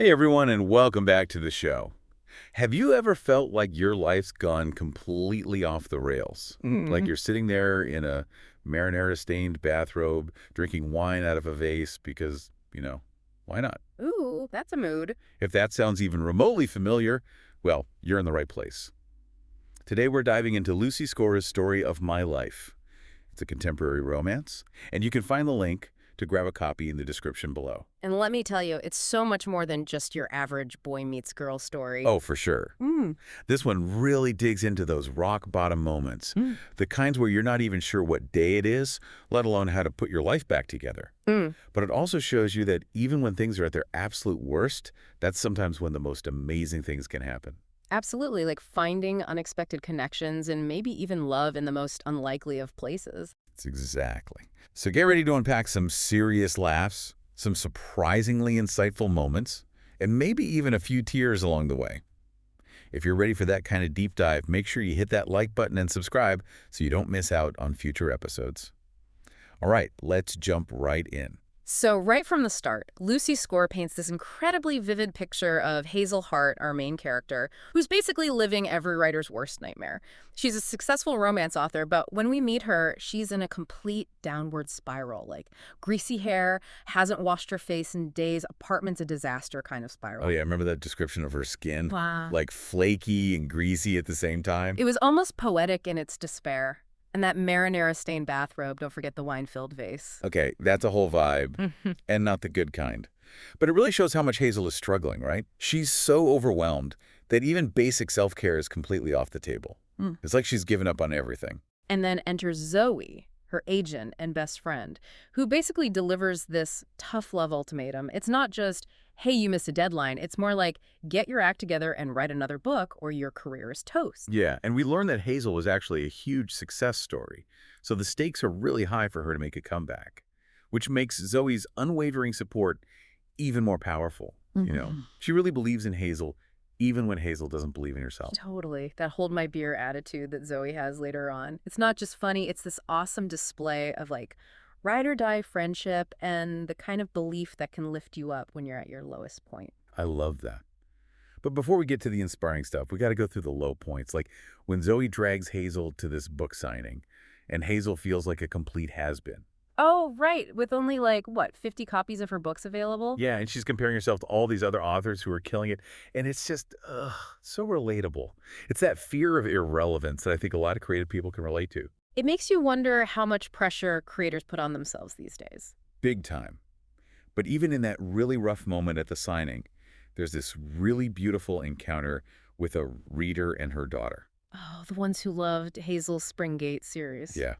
Hey everyone, and welcome back to the show. Have you ever felt like your life's gone completely off the rails? Like Mm. you're sitting there in a marinara-stained bathrobe, drinking wine out of a vase because, why not? Ooh, that's a mood. If that sounds even remotely familiar, well, you're in the right place. Today we're diving into Lucy Scora's story of my life. It's a contemporary romance, and you can find the link to grab a copy in the description below. And let me tell you, it's so much more than just your average boy meets girl story. Oh, for sure. Mm. This one really digs into those rock-bottom moments, Mm. the kinds where you're not even sure what day it is, let alone how to put your life back together. Mm. But it also shows you that even when things are at their absolute worst, that's sometimes when the most amazing things can happen. Absolutely, like finding unexpected connections and maybe even love in the most unlikely of places. It's exactly. So get ready to unpack some serious laughs, some surprisingly insightful moments, and maybe even a few tears along the way. If you're ready for that kind of deep dive, make sure you hit that like button and subscribe so you don't miss out on future episodes. All right, let's jump right in. So right from the start, Lucy Score paints this incredibly vivid picture of Hazel Hart, our main character, who's basically living every writer's worst nightmare. She's a successful romance author, but when we meet her, she's in a complete downward spiral, like greasy hair, hasn't washed her face in days, apartment's a disaster kind of Oh spiral. yeah, remember that description of her skin? Wow. Like flaky and greasy at the same time? It was almost poetic in its despair. And that marinara-stained bathrobe, don't forget the wine-filled vase. Okay, that's a whole vibe, Mhm. and not the good kind. But it really shows how much Hazel is struggling, right? She's so overwhelmed that even basic self-care is completely off the table. Mm. It's like she's given up on everything. And then enters Zoe, her agent and best friend, who basically delivers this tough love ultimatum. It's not just, hey, you missed a deadline. It's more like, get your act together and write another book or your career is toast. Yeah, and we learned that Hazel was actually a huge success story, so the stakes are really high for her to make a comeback, which makes Zoe's unwavering support even more powerful. Mhm. She really believes in Hazel, even when Hazel doesn't believe in herself. Totally. That hold my beer attitude that Zoe has later on. It's not just funny, it's this awesome display of like ride or die friendship and the kind of belief that can lift you up when you're at your lowest point. I love that. But before we get to the inspiring stuff, we got to go through the low points, like when Zoe drags Hazel to this book signing, and Hazel feels like a complete has-been. Oh, right. With only like, what, 50 copies of her books available? Yeah, and she's comparing herself to all these other authors who are killing it, and it's just so relatable. It's that fear of irrelevance that I think a lot of creative people can relate to. It makes you wonder how much pressure creators put on themselves these days. Big time. But even in that really rough moment at the signing, there's this really beautiful encounter with a reader and her daughter. Oh, the ones who loved Hazel's Springgate series. Yeah.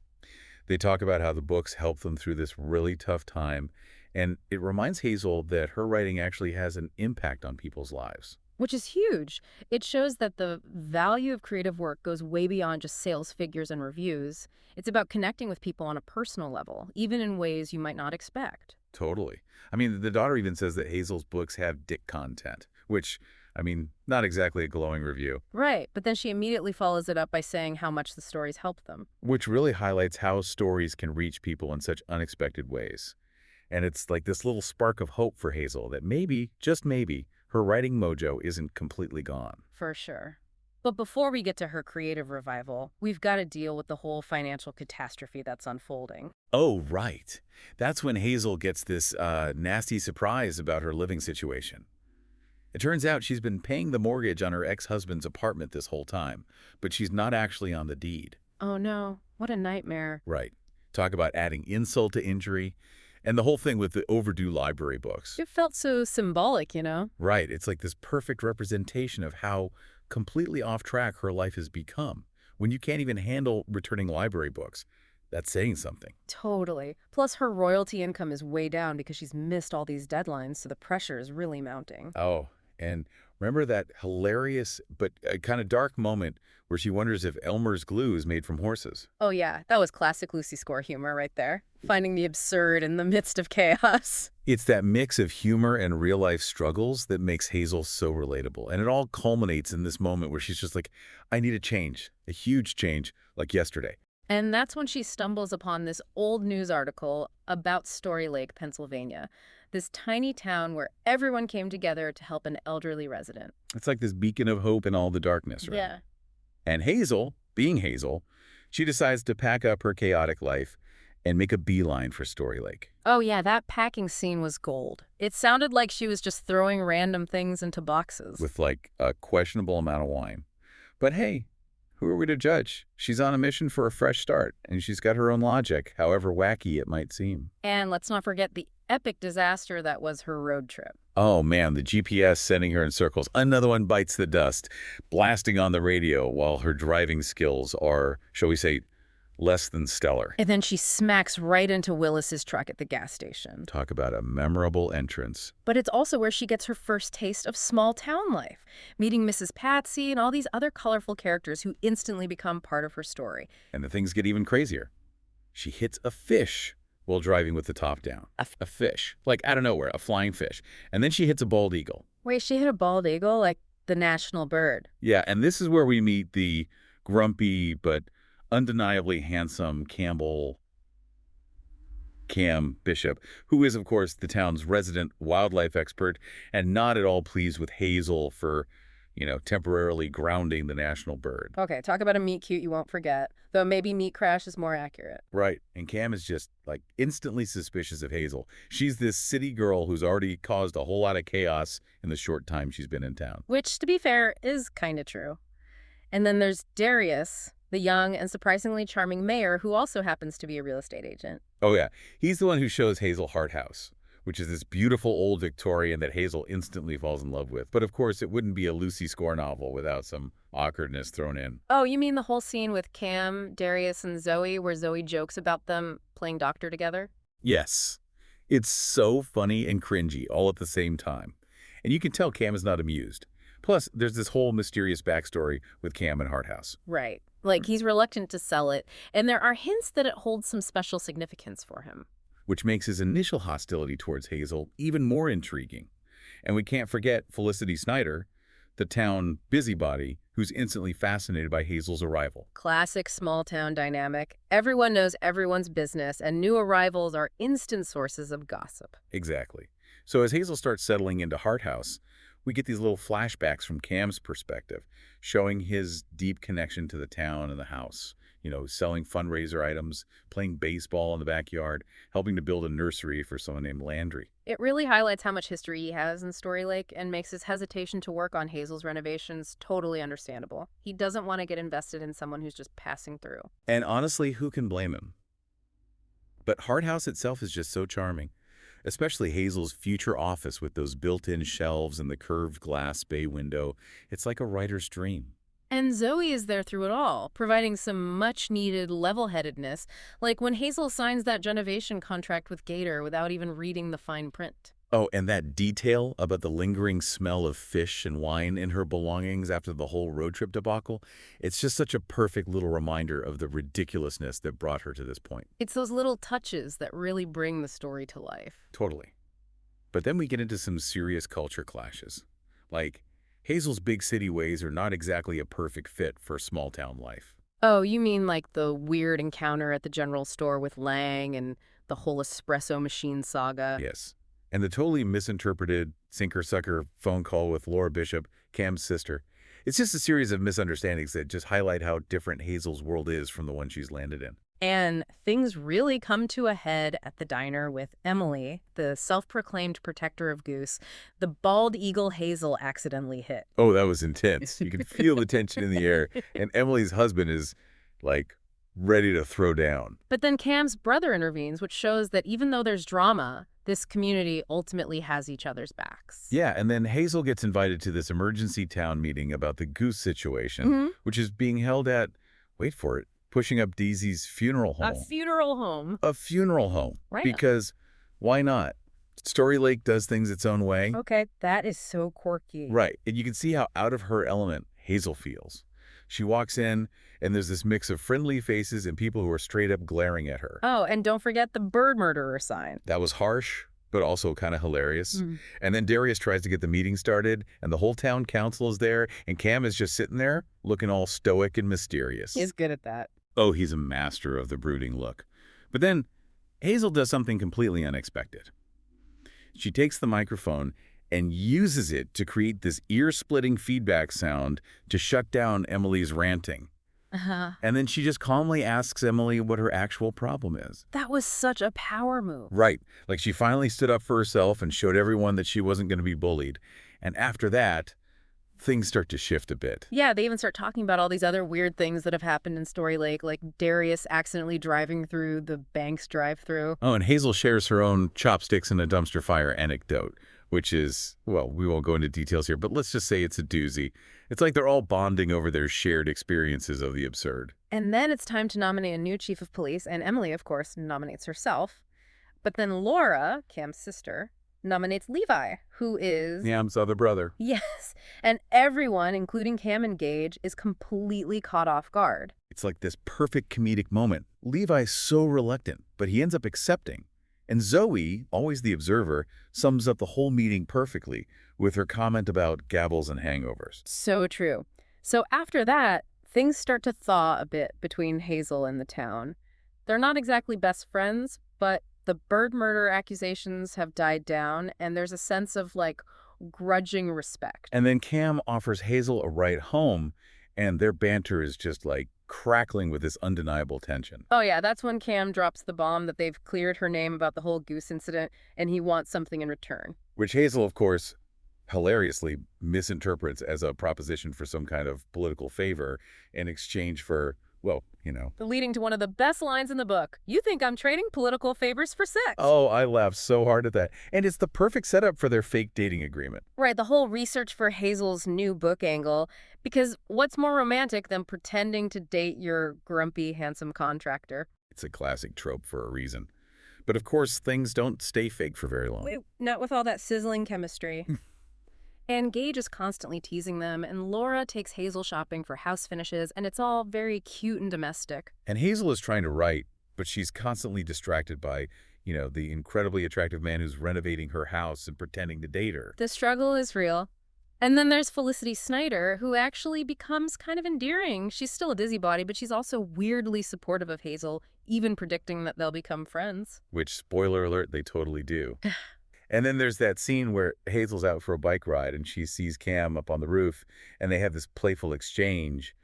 They talk about how the books help them through this really tough time, and it reminds Hazel that her writing actually has an impact on people's lives. Which is huge. It shows that the value of creative work goes way beyond just sales figures and reviews. It's about connecting with people on a personal level, even in ways you might not expect. Totally. I mean, the daughter even says that Hazel's books have dick content, which, not exactly a glowing review, Right, but then she immediately follows it up by saying how much the stories helped them. which really highlights how stories can reach people in such unexpected ways. And it's like this little spark of hope for Hazel that maybe, just maybe, her writing mojo isn't completely gone. For sure. But before we get to her creative revival, we've got to deal with the whole financial catastrophe that's unfolding. Oh, right. That's when Hazel gets this nasty surprise about her living situation. It turns out she's been paying the mortgage on her ex-husband's apartment this whole time, but she's not actually on the deed. Oh no, what a nightmare. Right. Talk about adding insult to injury. And the whole thing with the overdue library books. It felt so symbolic, you know? Right. It's like this perfect representation of how completely off track her life has become. When you can't even handle returning library books, that's saying something. Totally. Plus, her royalty income is way down because she's missed all these deadlines, so the pressure is really mounting. Oh, and remember that hilarious but kind of dark moment where she wonders if Elmer's glue is made from horses? Oh yeah, that was classic Lucy Score humor right there. Finding the absurd in the midst of chaos. It's that mix of humor and real-life struggles that makes Hazel so relatable. And it all culminates in this moment where she's just like, I need a change, a huge change, like yesterday. And that's when she stumbles upon this old news article about Story Lake, Pennsylvania. this tiny town where everyone came together to help an elderly resident. It's like this beacon of hope in all the darkness, right? Yeah. And Hazel, being Hazel, she decides to pack up her chaotic life and make a beeline for Story Lake. Oh, yeah, that packing scene was gold. It sounded like she was just throwing random things into boxes. With like a questionable amount of wine. But hey, who are we to judge? She's on a mission for a fresh start, and she's got her own logic, however wacky it might seem. And let's not forget the epic disaster that was her road trip. Oh man, the GPS sending her in circles. Another one bites the dust, blasting on the radio while her driving skills are, shall we say, less than stellar. And then she smacks right into Willis's truck at the gas station. Talk about a memorable entrance. But it's also where she gets her first taste of small town life, meeting Mrs. Patsy and all these other colorful characters who instantly become part of her story. And the things get even crazier. She hits a fish while driving with the top down. A fish. Like out of nowhere, a flying fish. And then she hits a bald eagle. Wait, she hit a bald eagle? Like the national bird? Yeah, and this is where we meet the grumpy but undeniably handsome Cam Bishop, who is, of course, the town's resident wildlife expert and not at all pleased with Hazel for, temporarily grounding the national bird. Okay, talk about a meet cute you won't forget, though maybe meet crash is more accurate. Right, and Cam is just, instantly suspicious of Hazel. She's this city girl who's already caused a whole lot of chaos in the short time she's been in town. Which, to be fair, is kind of true. And then there's Darius, the young and surprisingly charming mayor who also happens to be a real estate agent. Oh, yeah. He's the one who shows Hazel Hart house, which is this beautiful old Victorian that Hazel instantly falls in love with. But, of course, it wouldn't be a Lucy Score novel without some awkwardness thrown in. Oh, you mean the whole scene with Cam, Darius, and Zoe where Zoe jokes about them playing doctor together? Yes. It's so funny and cringy all at the same time. And you can tell Cam is not amused. Plus, there's this whole mysterious backstory with Cam and Hart house. Right. Like, he's reluctant to sell it, and there are hints that it holds some special significance for him. Which makes his initial hostility towards Hazel even more intriguing. And we can't forget Felicity Snyder, the town busybody, who's instantly fascinated by Hazel's arrival. Classic small-town dynamic. Everyone knows everyone's business, and new arrivals are instant sources of gossip. Exactly. So as Hazel starts settling into Hart house, we get these little flashbacks from Cam's perspective, showing his deep connection to the town and the house. Selling fundraiser items, playing baseball in the backyard, helping to build a nursery for someone named Landry. It really highlights how much history he has in Story Lake and makes his hesitation to work on Hazel's renovations totally understandable. He doesn't want to get invested in someone who's just passing through. And honestly, who can blame him? But Hart house itself is just so charming. Especially Hazel's future office with those built-in shelves and the curved glass bay window. It's like a writer's dream. And Zoe is there through it all, providing some much-needed level-headedness, like when Hazel signs that renovation contract with Gator without even reading the fine print. Oh, and that detail about the lingering smell of fish and wine in her belongings after the whole road trip debacle, it's just such a perfect little reminder of the ridiculousness that brought her to this point. It's those little touches that really bring the story to life. Totally. But then we get into some serious culture clashes. Like, Hazel's big city ways are not exactly a perfect fit for small-town life. Oh, you mean like the weird encounter at the general store with Lang and the whole espresso machine saga? Yes. And the totally misinterpreted sinker-sucker phone call with Laura Bishop, Cam's sister. It's just a series of misunderstandings that just highlight how different Hazel's world is from the one she's landed in. And things really come to a head at the diner with Emily, the self-proclaimed protector of Goose, the bald eagle Hazel accidentally hit. Oh, that was intense. You can feel the tension in the air. And Emily's husband is, ready to throw down. But then Cam's brother intervenes, which shows that even though there's drama, this community ultimately has each other's backs. Yeah, and then Hazel gets invited to this emergency town meeting about the goose situation, which is being held at, wait for it, Pushing Up Daisy's funeral home. A funeral home. A funeral home. Right. Because why not? Story Lake does things its own way. Okay, that is so quirky. Right, and you can see how out of her element Hazel feels. She walks in, and there's this mix of friendly faces and people who are straight up glaring at her. Oh, and don't forget the bird murderer sign. That was harsh, but also kind of hilarious. And then Darius tries to get the meeting started, and the whole town council is there, and Cam is just sitting there looking all stoic and mysterious. He's good at that. Oh, he's a master of the brooding look. But then Hazel does something completely unexpected. She takes the microphone and uses it to create this ear-splitting feedback sound to shut down Emily's ranting. Uh-huh. And then she just calmly asks Emily what her actual problem is. That was such a power move. Right. Like she finally stood up for herself and showed everyone that she wasn't going to be bullied. And after that, things start to shift a bit. Yeah, they even start talking about all these other weird things that have happened in Story Lake, like Darius accidentally driving through the bank's drive-thru. Oh, and Hazel shares her own chopsticks in a dumpster fire anecdote, which is, well, we won't go into details here, but let's just say it's a doozy. It's like they're all bonding over their shared experiences of the absurd. And then it's time to nominate a new chief of police, and Emily, of course, nominates herself. But then Laura, Cam's sister, nominates Levi, who is... Cam's other brother. Yes, and everyone, including Cam and Gage, is completely caught off guard. It's like this perfect comedic moment. Levi's so reluctant, but he ends up accepting. And Zoe, always the observer, sums up the whole meeting perfectly with her comment about gavels and hangovers. So true. So after that, things start to thaw a bit between Hazel and the town. They're not exactly best friends, but the bird murder accusations have died down, and there's a sense of, like, grudging respect. And then Cam offers Hazel a ride home, and their banter is just, like, crackling with this undeniable tension. Oh yeah, that's when Cam drops the bomb that they've cleared her name about the whole goose incident, and he wants something in return. Which Hazel, of course, hilariously misinterprets as a proposition for some kind of political favor in exchange for, well, you know. Leading to one of the best lines in the book. You think I'm trading political favors for sex? Oh, I laughed so hard at that. And it's the perfect setup for their fake dating agreement. Right, the whole research for Hazel's new book angle. Because what's more romantic than pretending to date your grumpy, handsome contractor? It's a classic trope for a reason. But of course, things don't stay fake for very long. Wait, not with all that sizzling chemistry. And Gage is constantly teasing them, and Laura takes Hazel shopping for house finishes, and it's all very cute and domestic. And Hazel is trying to write, but she's constantly distracted by, you know, the incredibly attractive man who's renovating her house and pretending to date her. The struggle is real. And then there's Felicity Snyder, who actually becomes kind of endearing. She's still a busybody, but she's also weirdly supportive of Hazel, even predicting that they'll become friends. Which, spoiler alert, they totally do. And then there's that scene where Hazel's out for a bike ride and she sees Cam up on the roof, and they have this playful exchange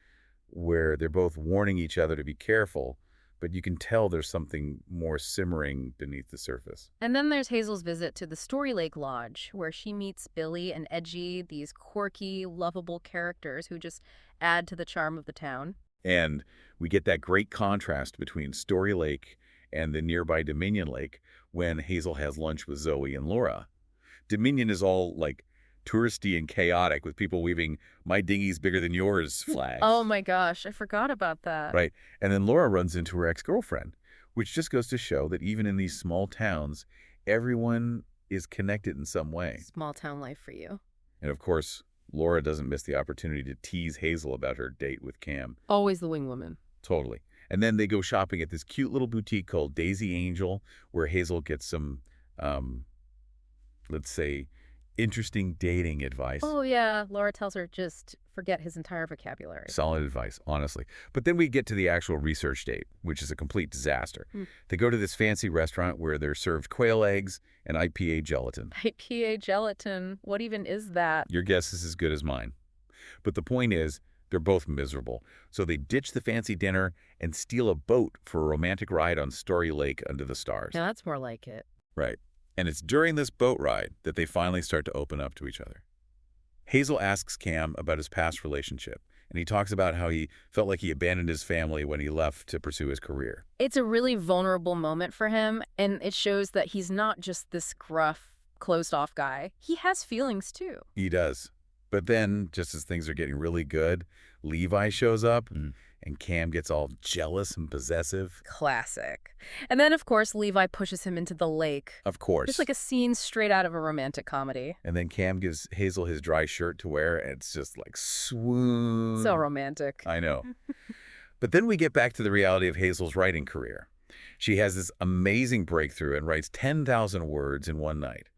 where they're both warning each other to be careful, but you can tell there's something more simmering beneath the surface. And then there's Hazel's visit to the Story Lake Lodge, where she meets Billy and Edgy, these quirky, lovable characters who just add to the charm of the town. And we get that great contrast between Story Lake and the nearby Dominion Lake when Hazel has lunch with Zoe and Laura. Dominion is all, like, touristy and chaotic with people weaving "my dinghy's bigger than yours" flags. Oh my gosh, I forgot about that. Right. And then Laura runs into her ex-girlfriend, which just goes to show that even in these small towns, everyone is connected in some way. Small town life for you. And of course, Laura doesn't miss the opportunity to tease Hazel about her date with Cam. Always the wing woman. Totally. And then they go shopping at this cute little boutique called Daisy Angel, where Hazel gets some, let's say, interesting dating advice. Oh yeah, Laura tells her just forget his entire vocabulary. Solid advice, honestly. But then we get to the actual research date, which is a complete disaster. They go to this fancy restaurant where they're served quail eggs and IPA gelatin. IPA gelatin, what even is that? Your guess is as good as mine. But the point is, they're both miserable. So they ditch the fancy dinner and steal a boat for a romantic ride on Story Lake under the stars. Now that's more like it. Right. And it's during this boat ride that they finally start to open up to each other. Hazel asks Cam about his past relationship, and he talks about how he felt like he abandoned his family when he left to pursue his career. It's a really vulnerable moment for him, and it shows that he's not just this gruff, closed-off guy. He has feelings, too. He does. But then, just as things are getting really good, Levi shows up, and Cam gets all jealous and possessive. Classic. And then, of course, Levi pushes him into the lake. Of course. Just like a scene straight out of a romantic comedy. And then Cam gives Hazel his dry shirt to wear, and it's just like swoon. So romantic. I know. But then we get back to the reality of Hazel's writing career. She has this amazing breakthrough and writes 10,000 words in one night,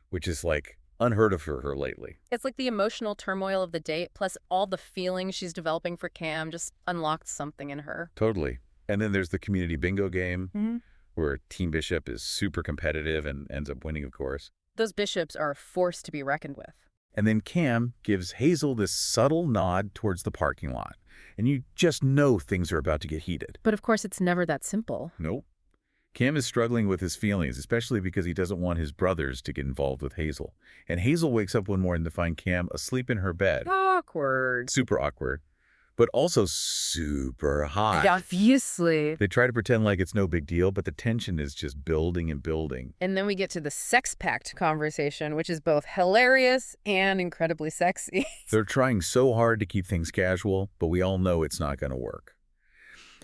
which is like unheard of for her lately. It's like the emotional turmoil of the date, plus all the feelings she's developing for Cam just unlocked something in her. Totally. And then there's the community bingo game, where Team Bishop is super competitive and ends up winning, of course. Those bishops are a force to be reckoned with. And then Cam gives Hazel this subtle nod towards the parking lot. And you just know things are about to get heated. But of course, it's never that simple. Nope. Cam is struggling with his feelings, especially because he doesn't want his brothers to get involved with Hazel. And Hazel wakes up one morning to find Cam asleep in her bed. Awkward. Super awkward, but also super hot. Obviously. They try to pretend like it's no big deal, but the tension is just building and building. And then we get to the sex pact conversation, which is both hilarious and incredibly sexy. They're trying so hard to keep things casual, but we all know it's not going to work.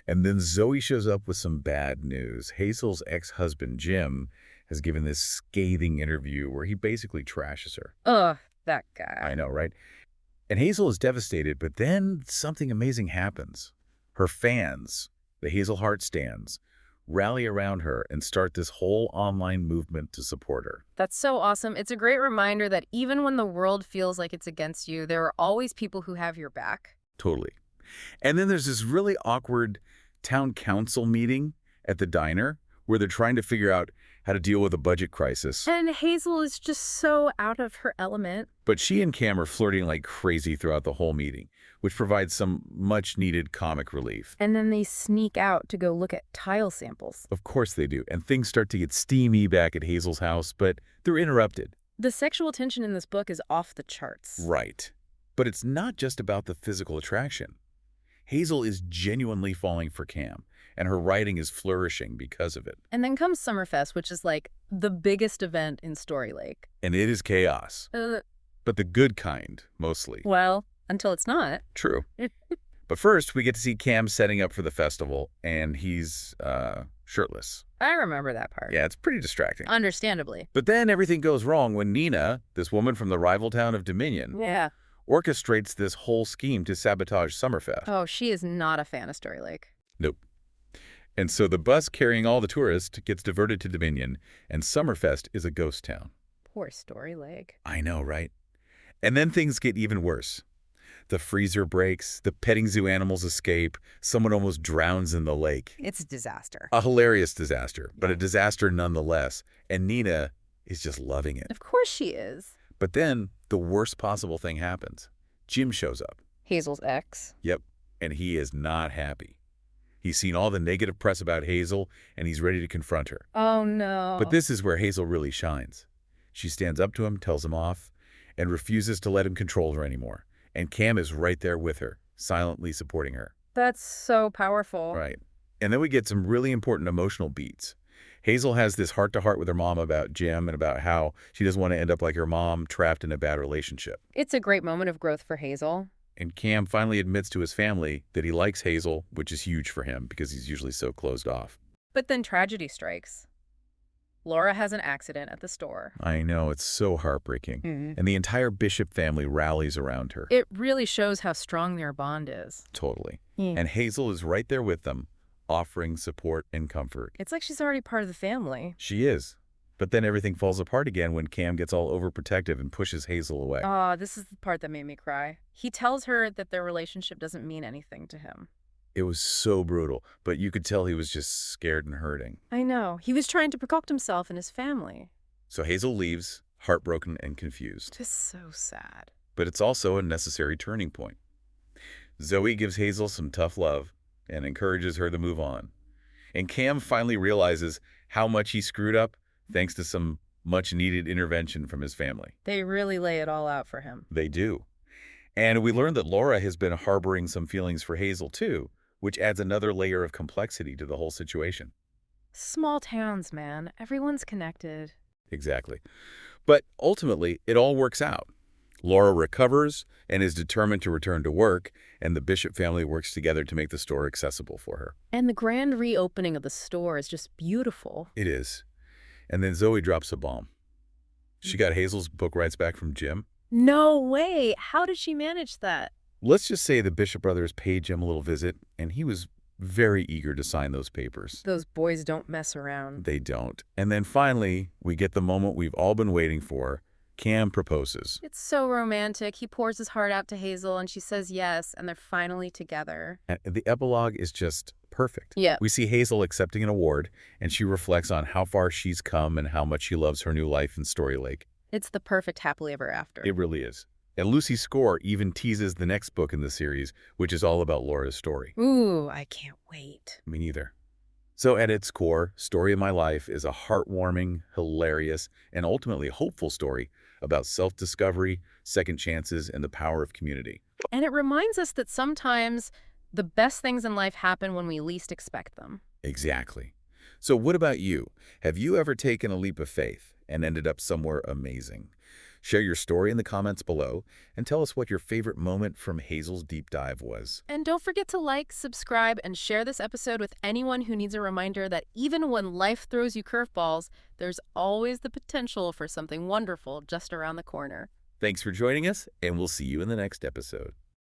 And then Zoe shows up with some bad news. Hazel's ex-husband, Jim, has given this scathing interview where he basically trashes her. Ugh, that guy. I know, right? And Hazel is devastated, but then something amazing happens. Her fans, the Hazel Hart stans, rally around her and start this whole online movement to support her. That's so awesome. It's a great reminder that even when the world feels like it's against you, there are always people who have your back. Totally. And then there's this really awkward town council meeting at the diner where they're trying to figure out how to deal with a budget crisis. And Hazel is just so out of her element. But she and Cam are flirting like crazy throughout the whole meeting, which provides some much-needed comic relief. And then they sneak out to go look at tile samples. Of course they do, and things start to get steamy back at Hazel's house, but they're interrupted. The sexual tension in this book is off the charts. Right. But it's not just about the physical attraction. Hazel is genuinely falling for Cam, and her writing is flourishing because of it. And then comes Summerfest, which is like the biggest event in Story Lake. And it is chaos. But the good kind, mostly. Well, until it's not. True. But first, we get to see Cam setting up for the festival, and he's shirtless. I remember that part. Yeah, it's pretty distracting. Understandably. But then everything goes wrong when Nina, this woman from the rival town of Dominion, Yeah. orchestrates this whole scheme to sabotage Summerfest. Oh, she is not a fan of Story Lake. Nope. And so the bus carrying all the tourists gets diverted to Dominion, and Summerfest is a ghost town. Poor Story Lake. I know, right? And then things get even worse. The freezer breaks, the petting zoo animals escape, someone almost drowns in the lake. It's a disaster. A hilarious disaster, but a disaster nonetheless. And Nina is just loving it. Of course she is. But then the worst possible thing happens. Jim shows up. Hazel's ex. Yep, and he is not happy. He's seen all the negative press about Hazel, and he's ready to confront her. Oh, no. But this is where Hazel really shines. She stands up to him, tells him off, and refuses to let him control her anymore. And Cam is right there with her, silently supporting her. That's so powerful. Right. And then we get some really important emotional beats. Hazel has this heart-to-heart with her mom about Jim and about how she doesn't want to end up like her mom, trapped in a bad relationship. It's a great moment of growth for Hazel. And Cam finally admits to his family that he likes Hazel, which is huge for him because he's usually so closed off. But then tragedy strikes. Laura has an accident at the store. I know, it's so heartbreaking. And the entire Bishop family rallies around her. It really shows how strong their bond is. Totally. And Hazel is right there with them, offering support and comfort. It's like she's already part of the family. She is. But then everything falls apart again when Cam gets all overprotective and pushes Hazel away. Ah, this is the part that made me cry. He tells her that their relationship doesn't mean anything to him. It was so brutal, but you could tell he was just scared and hurting. I know. He was trying to protect himself and his family. So Hazel leaves, heartbroken and confused. Just so sad. But it's also a necessary turning point. Zoe gives Hazel some tough love and encourages her to move on. And Cam finally realizes how much he screwed up thanks to some much-needed intervention from his family. They really lay it all out for him. They do. And we learn that Laura has been harboring some feelings for Hazel, too, which adds another layer of complexity to the whole situation. Small towns, man. Everyone's connected. Exactly. But ultimately, it all works out. Laura recovers and is determined to return to work, and the Bishop family works together to make the store accessible for her. And the grand reopening of the store is just beautiful. It is. And then Zoe drops a bomb. She got Hazel's book rights back from Jim. No way! How did she manage that? Let's just say the Bishop brothers paid Jim a little visit, and he was very eager to sign those papers. Those boys don't mess around. They don't. And then finally, we get the moment we've all been waiting for. Cam proposes. It's so romantic. He pours his heart out to Hazel, and she says yes, and they're finally together. And the epilogue is just perfect. Yeah. We see Hazel accepting an award, and she reflects on how far she's come and how much she loves her new life in Story Lake. It's the perfect happily ever after. It really is. And Lucy's score even teases the next book in the series, which is all about Laura's story. Ooh, I can't wait. Me neither. So at its core, Story of My Life is a heartwarming, hilarious, and ultimately hopeful story about self-discovery, second chances, and the power of community. And it reminds us that sometimes the best things in life happen when we least expect them. Exactly. So what about you? Have you ever taken a leap of faith and ended up somewhere amazing? Share your story in the comments below and tell us what your favorite moment from Hazel's deep dive was. And don't forget to like, subscribe, and share this episode with anyone who needs a reminder that even when life throws you curveballs, there's always the potential for something wonderful just around the corner. Thanks for joining us, and we'll see you in the next episode.